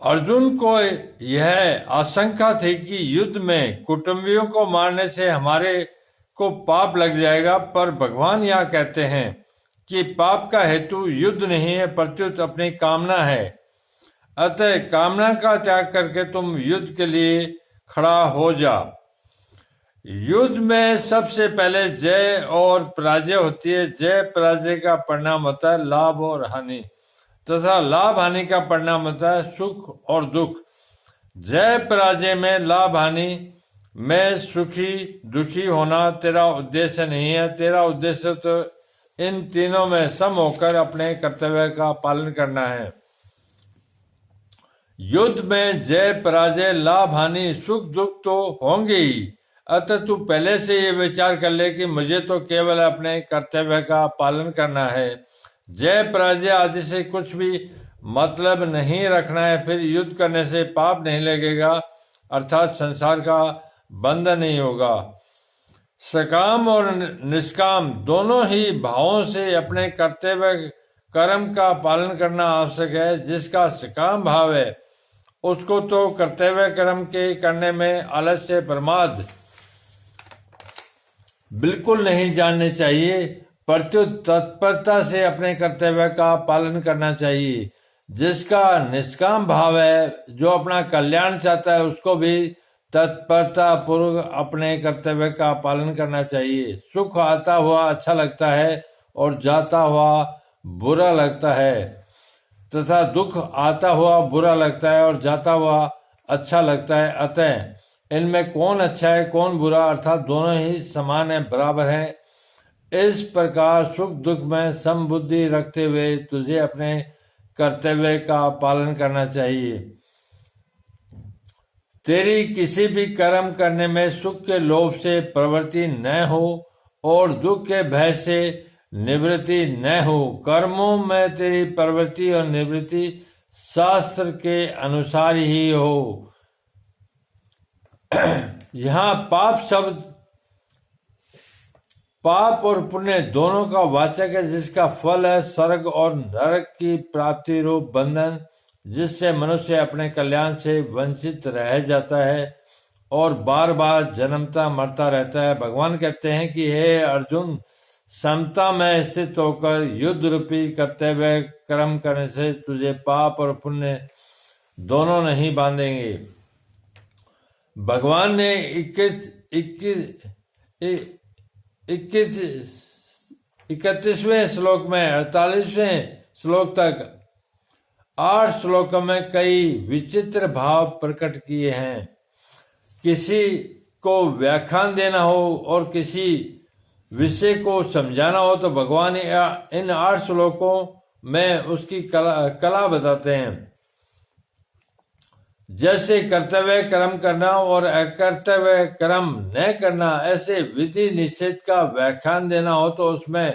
अर्जुन को यह आशंका थी कि युद्ध में कुटुंबियों को मारने से हमारे को पाप लग जाएगा, पर भगवान यहाँ कहते हैं कि पाप का हेतु युद्ध नहीं है, प्रत्युत अपनी कामना है। अतः कामना का त्याग करके तुम युद्ध के लिए खड़ा हो जा। युद्ध में सबसे पहले जय और पराजय होती है। जय पराजय का परिणाम होता है लाभ और हानि, तथा लाभ हानि का परिणाम होता है सुख और दुख। जय पराजय में लाभ हानि में सुखी दुखी होना तेरा उद्देश्य नहीं है। तेरा उद्देश्य तो इन तीनों में सम होकर अपने कर्तव्य का पालन करना है। युद्ध में जय पराजय लाभ हानि सुख दुख तो होंगे ही, अतः तू पहले से ये विचार कर ले कि मुझे तो केवल अपने कर्तव्य का पालन करना है। जय पराजय आदि से कुछ भी मतलब नहीं रखना है। फिर युद्ध करने से पाप नहीं लगेगा, अर्थात संसार का बंधन नहीं होगा। सकाम और निष्काम दोनों ही भावों से अपने कर्तव्य कर्म का पालन करना आवश्यक है। जिसका सकाम भाव है उसको तो कर्तव्य कर्म के करने में आलस्य प्रमाद बिल्कुल नहीं जानने चाहिए, प्रत्युत तत्परता से अपने कर्तव्य का पालन करना चाहिए। जिसका निष्काम भाव है, जो अपना कल्याण चाहता है, उसको भी तत्परता पूर्वक अपने कर्तव्य का पालन करना चाहिए। सुख आता हुआ अच्छा लगता है और जाता हुआ बुरा लगता है, तथा दुख आता हुआ बुरा लगता है और जाता हुआ अच्छा लगता है। अतः इनमें कौन अच्छा है कौन बुरा, अर्थात दोनों ही समान है, बराबर है। इस प्रकार सुख दुख में समबुद्धि रखते हुए तुझे अपने कर्तव्य का पालन करना चाहिए। तेरी किसी भी कर्म करने में सुख के लोभ से प्रवृत्ति न हो और दुख के भय से निवृत्ति न हो। कर्मों में तेरी प्रवृत्ति और निवृत्ति शास्त्र के अनुसार ही हो। यहाँ पाप शब्द पाप और पुण्य दोनों का वाचक है, जिसका फल है स्वर्ग और नरक की प्राप्ति रूप बंधन, जिससे मनुष्य अपने कल्याण से वंचित रह जाता है और बार बार जन्मता मरता रहता है। भगवान कहते हैं कि हे अर्जुन, समता में स्थित होकर युद्ध रूपी कर्तव्य कर्म करने से तुझे पाप और पुण्य दोनों नहीं बांधेंगे। भगवान ने 31वें श्लोक में 48वें श्लोक तक 8 श्लोकों में कई विचित्र भाव प्रकट किए हैं। किसी को व्याख्यान देना हो और किसी विषय को समझाना हो तो भगवान इन 8 श्लोकों में उसकी कला बताते हैं। जैसे कर्तव्य कर्म करना और अकर्तव्य कर्म न करना, ऐसे विधि निषेध का व्याख्यान देना हो तो उसमें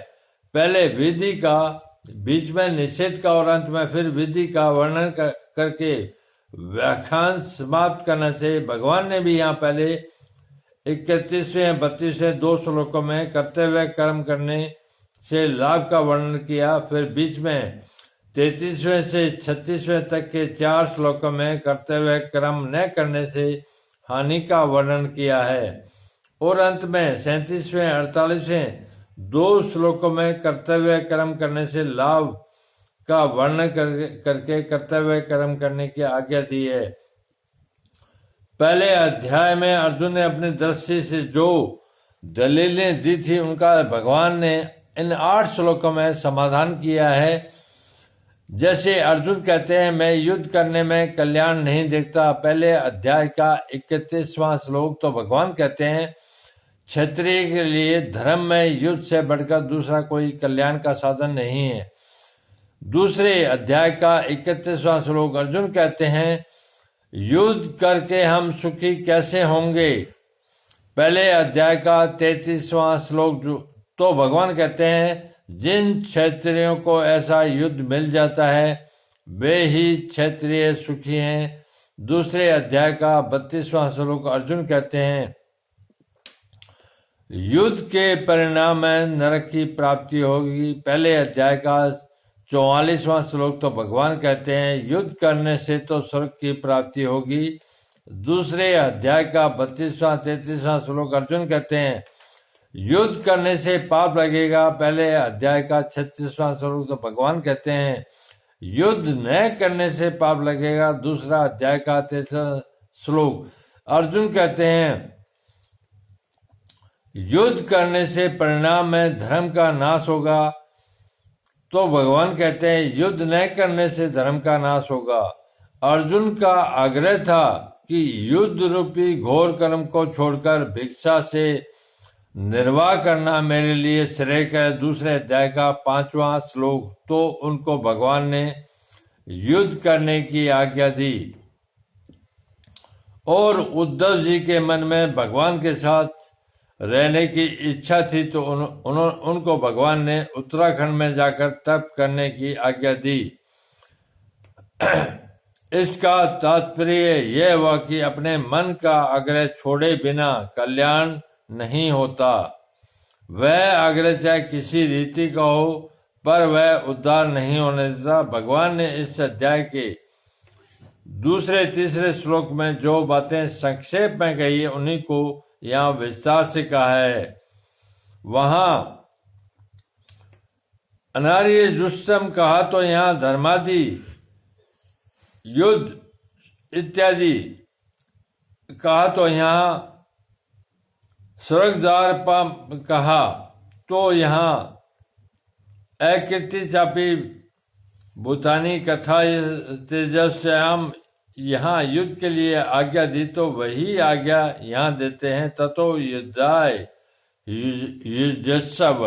पहले विधि का, बीच में निषेध का और अंत में फिर विधि का वर्णन करके व्याख्यान समाप्त करना चाहिए। भगवान ने भी यहाँ पहले 31वें 32वें 2 श्लोकों में कर्तव्य कर्म करने से लाभ का वर्णन किया, फिर बीच में 33वें से 36वें तक के 4 श्लोकों में कर्तव्य कर्म न करने से हानि का वर्णन किया है, और अंत में 37वें 48वें 2 श्लोकों में कर्तव्य कर्म करने से लाभ का वर्णन करके कर्तव्य कर्म करने की आज्ञा दी है। पहले अध्याय में अर्जुन ने अपनी दृष्टि से जो दलीलें दी थी उनका भगवान ने इन 8 श्लोकों में समाधान किया है। जैसे अर्जुन कहते हैं, मैं युद्ध करने में कल्याण नहीं देखता, पहले अध्याय का 31वां श्लोक तो भगवान कहते हैं क्षत्रिय के लिए धर्म में युद्ध से बढ़कर दूसरा कोई कल्याण का साधन नहीं है। दूसरे अध्याय का 31वां श्लोक अर्जुन कहते हैं, युद्ध करके हम सुखी कैसे होंगे। पहले अध्याय का 33वां श्लोक तो भगवान कहते हैं, जिन क्षत्रियों को ऐसा युद्ध मिल जाता है वे ही क्षत्रिय सुखी हैं। दूसरे अध्याय का 32वां श्लोक अर्जुन कहते हैं, युद्ध के परिणाम में नरक की प्राप्ति होगी। पहले अध्याय का 44वां श्लोक तो भगवान कहते हैं युद्ध करने से तो स्वर्ग की प्राप्ति होगी। दूसरे अध्याय का 32वां 33वां श्लोक अर्जुन कहते हैं युद्ध करने से पाप लगेगा। पहले अध्याय का 36वां श्लोक तो भगवान कहते हैं युद्ध न करने से पाप लगेगा। दूसरा अध्याय का 33वां श्लोक अर्जुन कहते हैं युद्ध करने से परिणाम में धर्म का नाश होगा। तो भगवान कहते हैं युद्ध न करने से धर्म का नाश होगा। अर्जुन का आग्रह था कि युद्ध रूपी घोर कर्म को छोड़कर भिक्षा से निर्वाह करना मेरे लिए श्रेय है। दूसरे अध्याय का 5वां श्लोक तो उनको भगवान ने युद्ध करने की आज्ञा दी और उद्धव जी के मन में भगवान के साथ रहने की इच्छा थी तो उनको भगवान ने उत्तराखंड में जाकर तप करने की आज्ञा दी। इसका तात्पर्य यह हुआ कि अपने मन का आग्रह छोड़े बिना कल्याण नहीं होता। वह आग्रह चाहे किसी रीति का हो पर वह उद्धार नहीं होने देता। भगवान ने इस अध्याय के दूसरे तीसरे श्लोक में जो बातें संक्षेप में कही है उन्हीं को यहाँ विस्तार से कहा है। वहां अनार्य दुष्टम कहा तो यहाँ धर्मादि युद्ध इत्यादि कहा तो यहाँ स्वर्गद्वार कहा तो यहाँ अकृति चापी भूतानी कथा तेजस्याम यहाँ युद्ध के लिए आज्ञा दी तो वही आज्ञा यहाँ देते हैं ततो युद्धाय युजस्व।